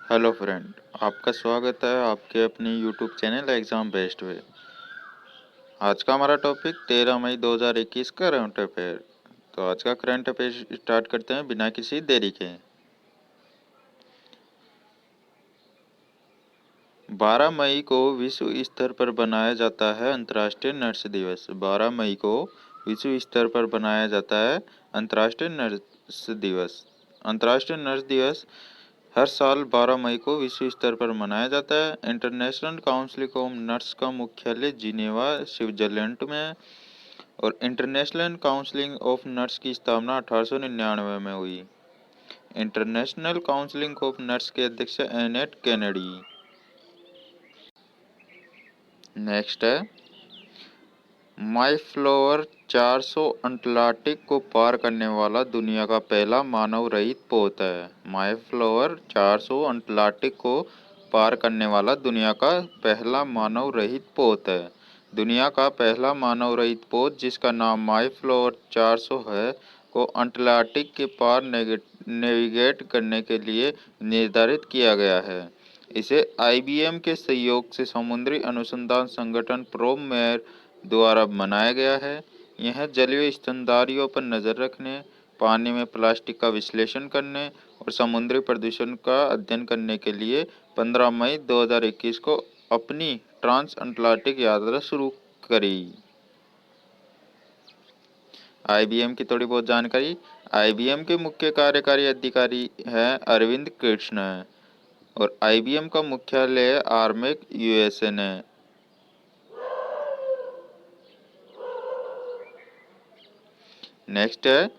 Hello friend, आपका स्वागत है आपके अपने यूट्यूब चैनल एग्ज़ाम बेस्ट में। आज का हमारा टॉपिक 13 मई 2021 का करंट अफेयर। तो आज का करंट अफेयर स्टार्ट करते हैं बिना किसी देरी के। 12 मई को विश्व स्तर पर बनाया जाता है अंतर्राष्ट्रीय नर्स दिवस। 12 मई को विश्व स्तर पर बनाया जाता है अंतर्राष्ट्रीय नर्स दिवस। अंतर्राष्ट्रीय नर्स दिवस हर साल 12 मई को विश्व स्तर पर मनाया जाता है। इंटरनेशनल काउंसिल ऑफ नर्स का मुख्यालय जिनेवा, स्विट्जरलैंड में है और इंटरनेशनल काउंसिल ऑफ नर्स की स्थापना 1899 में हुई। इंटरनेशनल काउंसिल ऑफ नर्स के अध्यक्ष एनेट कैनेडी। नेक्स्ट है मायफ्लोवर 400 अंटार्कटिक को पार करने वाला दुनिया का पहला मानव रहित पोत है। मायफ्लोवर 400 अंटार्कटिक को पार करने वाला दुनिया का पहला मानव रहित पोत है। दुनिया का पहला मानव रहित पोत, जिसका नाम मायफ्लोवर 400 है, को अंटार्कटिक के पार नेविगेट करने के लिए निर्धारित किया गया है। इसे IBM के सहयोग से समुद्री अनुसंधान संगठन प्रोमेर द्वारा बनाया गया है। यह जलीय स्तनधारियों पर नज़र रखने, पानी में प्लास्टिक का विश्लेषण करने और समुद्री प्रदूषण का अध्ययन करने के लिए 15 मई 2021 को अपनी ट्रांस अटलांटिक यात्रा शुरू करी। IBM की थोड़ी बहुत जानकारी। IBM के मुख्य कार्यकारी अधिकारी है अरविंद कृष्ण और IBM का मुख्यालय आर्मेक USA है। नेक्स्ट है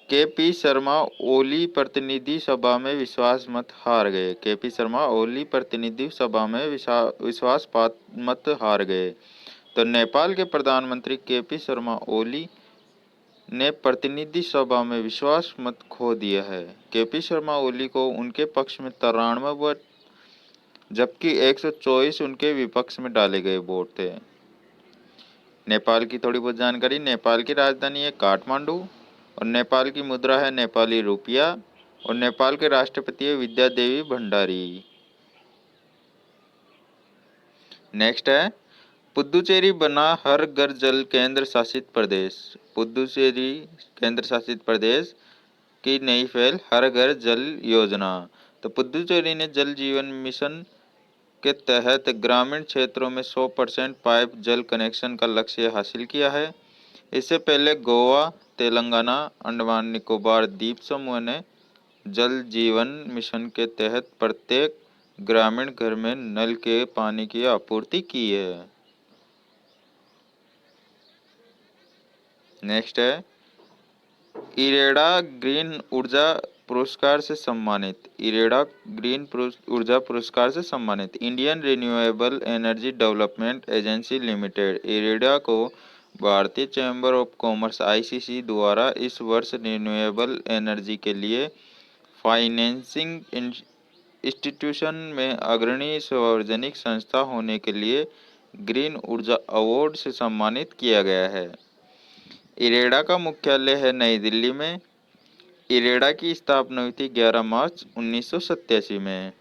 KP शर्मा ओली प्रतिनिधि सभा में विश्वास मत हार गए। KP शर्मा ओली प्रतिनिधि सभा में विश्वास मत हार गए। तो नेपाल के प्रधानमंत्री KP शर्मा ओली ने प्रतिनिधि सभा में विश्वास मत खो दिया है। KP शर्मा ओली को उनके पक्ष में 93 वोट जबकि 124 उनके विपक्ष में डाले गए वोट थे। नेपाल की थोड़ी बहुत जानकारी। नेपाल की राजधानी है काठमांडू और नेपाल की मुद्रा है नेपाली रुपया और नेपाल के राष्ट्रपति है विद्या देवी भंडारी। नेक्स्ट है पुदुचेरी बना हर घर जल केंद्र शासित प्रदेश। पुदुचेरी केंद्र शासित प्रदेश की नई पहल हर घर जल योजना। तो पुदुचेरी ने जल जीवन मिशन के तहत ग्रामीण क्षेत्रों में 100% पाइप जल कनेक्शन का लक्ष्य हासिल किया है। इससे पहले गोवा, तेलंगाना, अंडमान निकोबार द्वीप समूह ने जल जीवन मिशन के तहत प्रत्येक ग्रामीण घर में नल के पानी की आपूर्ति की है। नेक्स्ट है इरेडा ग्रीन ऊर्जा पुरस्कार से सम्मानित। इरेडा ग्रीन ऊर्जा पुरस्कार से सम्मानित Indian renewable energy development agency limited IREDA को भारतीय चैम्बर ऑफ कॉमर्स ICC द्वारा इस वर्ष रिन्यूएबल एनर्जी के लिए फाइनेंसिंग इंस्टीट्यूशन में अग्रणी सार्वजनिक संस्था होने के लिए ग्रीन ऊर्जा अवार्ड से सम्मानित किया गया है। इरेडा का मुख्यालय है नई दिल्ली में। इरेडा की स्थापना हुई थी 11 मार्च 1987 में।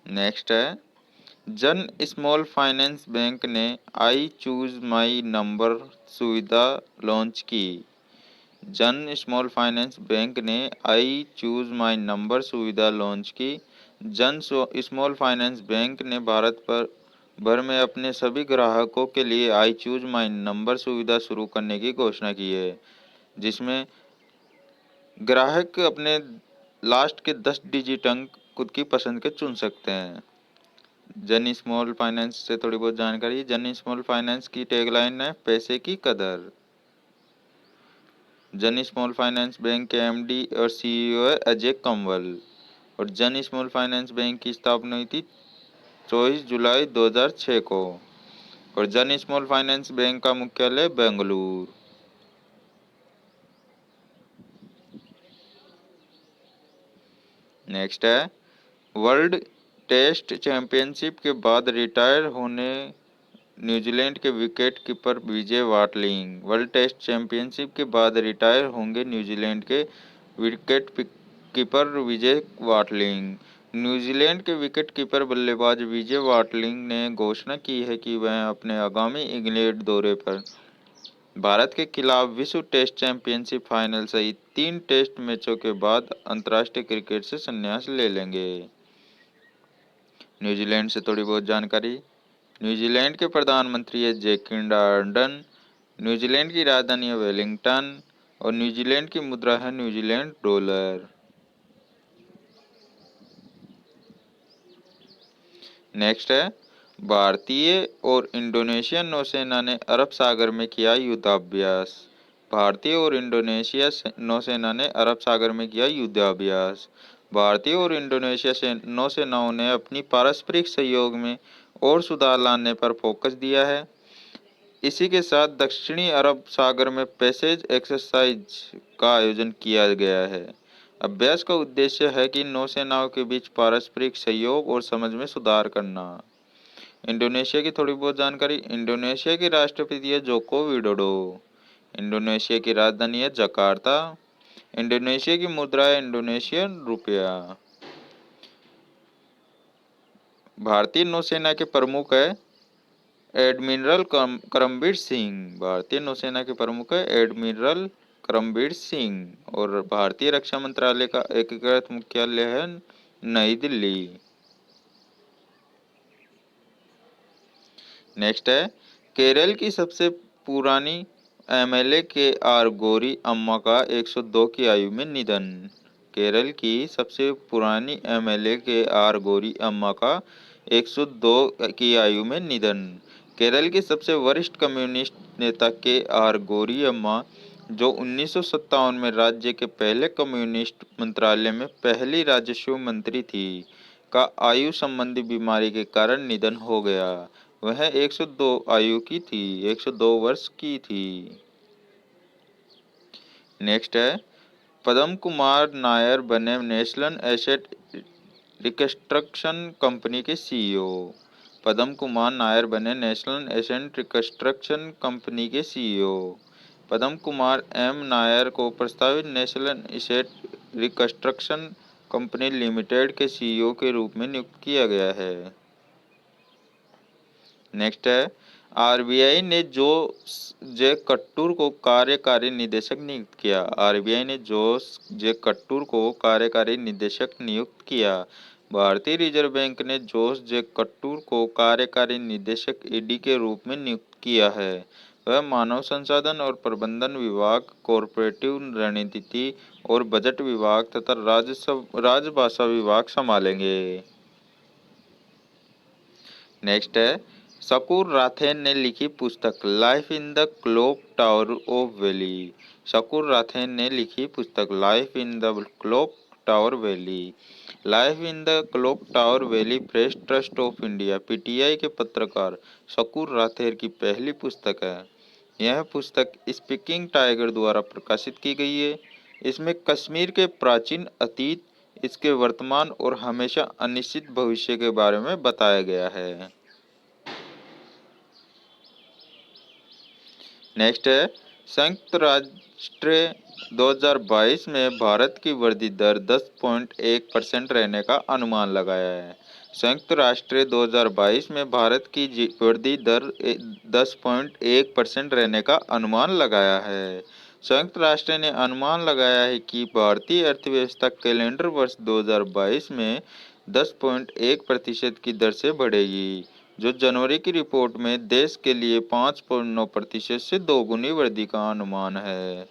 नेक्स्ट है जन स्मॉल फाइनेंस बैंक ने आई चूज माई नंबर सुविधा लॉन्च की। जन स्मॉल फाइनेंस बैंक ने आई चूज माई नंबर सुविधा लॉन्च की। जन स्मॉल फाइनेंस बैंक ने भारत भर में अपने सभी ग्राहकों के लिए आई चूज माई नंबर सुविधा शुरू करने की घोषणा की है, जिसमें ग्राहक अपने लास्ट के 10 डिजिट अंक खुद की पसंद के चुन सकते हैं। जन स्मॉल फाइनेंस से थोड़ी बहुत जानकारी। जन स्मॉल फाइनेंस की टैगलाइन है पैसे की कदर। जन स्मॉल फाइनेंस बैंक के MD और CEO है अजय कंवल और जन स्मॉल फाइनेंस बैंक की स्थापना हुई थी 24 जुलाई 2006 को और जन स्मॉल फाइनेंस बैंक का मुख्यालय बेंगलुरु। नेक्स्ट है वर्ल्ड टेस्ट चैंपियनशिप के बाद रिटायर होने न्यूजीलैंड के विकेट कीपर विजय वाटलिंग। वर्ल्ड टेस्ट चैंपियनशिप के बाद रिटायर होंगे न्यूजीलैंड के विकेट कीपर विजय वाटलिंग। न्यूजीलैंड के विकेट कीपर बल्लेबाज विजय वाटलिंग ने घोषणा की है कि वह अपने आगामी इंग्लैंड दौरे पर भारत के खिलाफ विश्व टेस्ट चैंपियनशिप फाइनल सहित 3 टेस्ट मैचों के बाद अंतर्राष्ट्रीय क्रिकेट से संन्यास ले लेंगे। न्यूजीलैंड से थोड़ी बहुत जानकारी। न्यूजीलैंड के प्रधानमंत्री है जैकिंडा आर्डन। न्यूजीलैंड की राजधानी है वेलिंगटन और न्यूजीलैंड की मुद्रा है न्यूजीलैंड डॉलर। नेक्स्ट है, भारतीय और इंडोनेशियन नौसेना ने अरब सागर में किया युद्धाभ्यास। भारतीय और इंडोनेशिया नौसेना ने अरब सागर में किया युद्धाभ्यास। भारतीय और इंडोनेशिया से नौसेनाओं ने अपनी पारस्परिक सहयोग में और सुधार लाने पर फोकस दिया है। इसी के साथ दक्षिणी अरब सागर में पैसेज एक्सरसाइज का आयोजन किया गया है। अभ्यास का उद्देश्य है कि नौसेनाओं के बीच पारस्परिक सहयोग और समझ में सुधार करना। इंडोनेशिया की थोड़ी बहुत जानकारी। इंडोनेशिया के राष्ट्रपति है जोको विडोडो। इंडोनेशिया की राजधानी है जकार्ता। इंडोनेशिया की मुद्रा है इंडोनेशियन रुपया। भारतीय नौसेना के प्रमुख है एडमिरल करमबीर सिंह। भारतीय नौसेना के प्रमुख है एडमिरल करमबीर सिंह और भारतीय रक्षा मंत्रालय का एकीकृत मुख्यालय है नई दिल्ली। नेक्स्ट है, केरल की सबसे पुरानी एमएलए के आर गौरी अम्मा का 102 की आयु में निधन। केरल की सबसे पुरानी एमएलए के आर गौरी अम्मा का 102 की आयु में निधन। केरल के सबसे वरिष्ठ कम्युनिस्ट नेता के आर गौरी अम्मा, जो 1957 में राज्य के पहले कम्युनिस्ट मंत्रालय में पहली राजस्व मंत्री थी, का आयु संबंधी बीमारी के कारण निधन हो गया। वह 102 आयु की थी, 102 वर्ष की थी। नेक्स्ट है, पद्म कुमार नायर बने नेशनल एसेट रिकंस्ट्रक्शन कंपनी के सीईओ। पद्म कुमार नायर बने नेशनल एसेट रिकंस्ट्रक्शन कंपनी के सीईओ। पद्म कुमार एम नायर को प्रस्तावित national asset reconstruction company limited के सीईओ के रूप में नियुक्त किया गया है। नेक्स्ट है, आरबीआई ने जोस जे कट्टूर को कार्यकारी निदेशक नियुक्त किया। आरबीआई ने जोस जे कट्टूर को कार्यकारी निदेशक नियुक्त किया। भारतीय रिजर्व बैंक ने जोस जे कट्टूर को कार्यकारी निदेशक ईडी के रूप में नियुक्त किया है। वह मानव संसाधन और प्रबंधन विभाग, कॉरपोरेटिव रणनीति और बजट विभाग तथा राजभाषा विभाग संभालेंगे। नेक्स्ट है, शकूर राथेन ने लिखी पुस्तक life in the clock tower of valley. Shakoor Rather ने लिखी पुस्तक life in the clock tower valley. Life in the clock tower valley Press Trust of India PTI के पत्रकार शकूर राथेर की पहली पुस्तक है। यह पुस्तक स्पीकिंग टाइगर द्वारा प्रकाशित की गई है। इसमें कश्मीर के प्राचीन अतीत, इसके वर्तमान और हमेशा अनिश्चित भविष्य के बारे में बताया गया है। नेक्स्ट है, संयुक्त राष्ट्र 2022 में भारत की वृद्धि दर 10.1% रहने का अनुमान लगाया है। संयुक्त राष्ट्र 2022 में भारत की वृद्धि दर 10.1% रहने का अनुमान लगाया है। संयुक्त राष्ट्र ने अनुमान लगाया है कि भारतीय अर्थव्यवस्था कैलेंडर वर्ष 2022 में 10.1% की दर से बढ़ेगी, जो जनवरी की रिपोर्ट में देश के लिए 5.9% से दोगुनी वृद्धि का अनुमान है।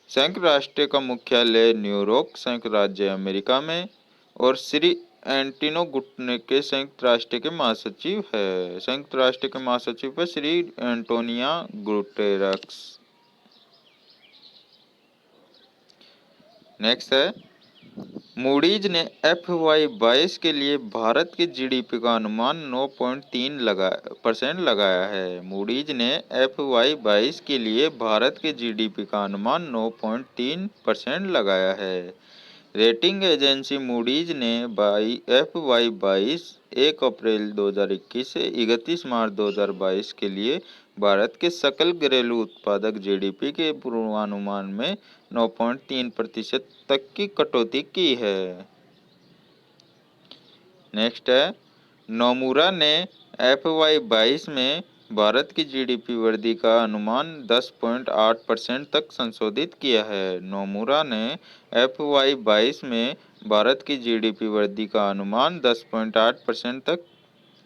संयुक्त राष्ट्र का मुख्यालय न्यूयॉर्क, संयुक्त राज्य अमेरिका में और श्री एंटोनियो गुटेरेस संयुक्त राष्ट्र के महासचिव है। संयुक्त राष्ट्र के महासचिव है श्री एंटोनियो गुटेरेस। नेक्स्ट है, मूडीज ने FY22 के लिए भारत के जीडीपी का अनुमान 9.3% लगाया है। मूडीज ने FY22 के लिए भारत के जीडीपी का अनुमान 9.3% लगाया है। रेटिंग एजेंसी मूडीज ने FY22 1 अप्रैल 2021 से 31 मार्च 2022 के लिए भारत के सकल घरेलू उत्पादक जीडीपी के पूर्वानुमान में 9.3% तक की कटौती की है। नेक्स्ट है, नोमुरा ने FY22 में भारत की GDP वृद्धि का अनुमान 10.8% तक संशोधित किया है। नोमुरा ने FY22 में भारत की GDP वृद्धि का अनुमान 10.8% तक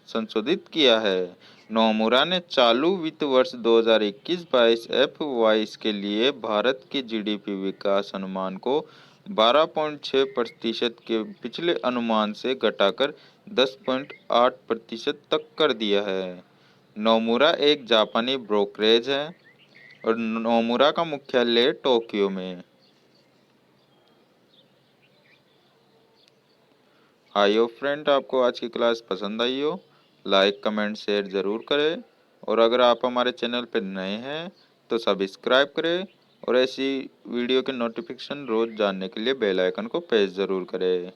संशोधित किया है। नोमुरा ने चालू वित्त वर्ष 2021-22 FY के लिए भारत के GDP विकास अनुमान को 12.6% के पिछले अनुमान से घटाकर 10.8% तक कर दिया है। नोमुरा एक जापानी ब्रोकरेज है और नोमुरा का मुख्यालय टोक्यो में। आई होप फ्रेंड आपको आज की क्लास पसंद आई हो। लाइक कमेंट शेयर ज़रूर करें और अगर आप हमारे चैनल पर नए हैं तो सब्सक्राइब करें और ऐसी वीडियो के नोटिफिकेशन रोज़ जानने के लिए बेल आइकन को प्रेस ज़रूर करें।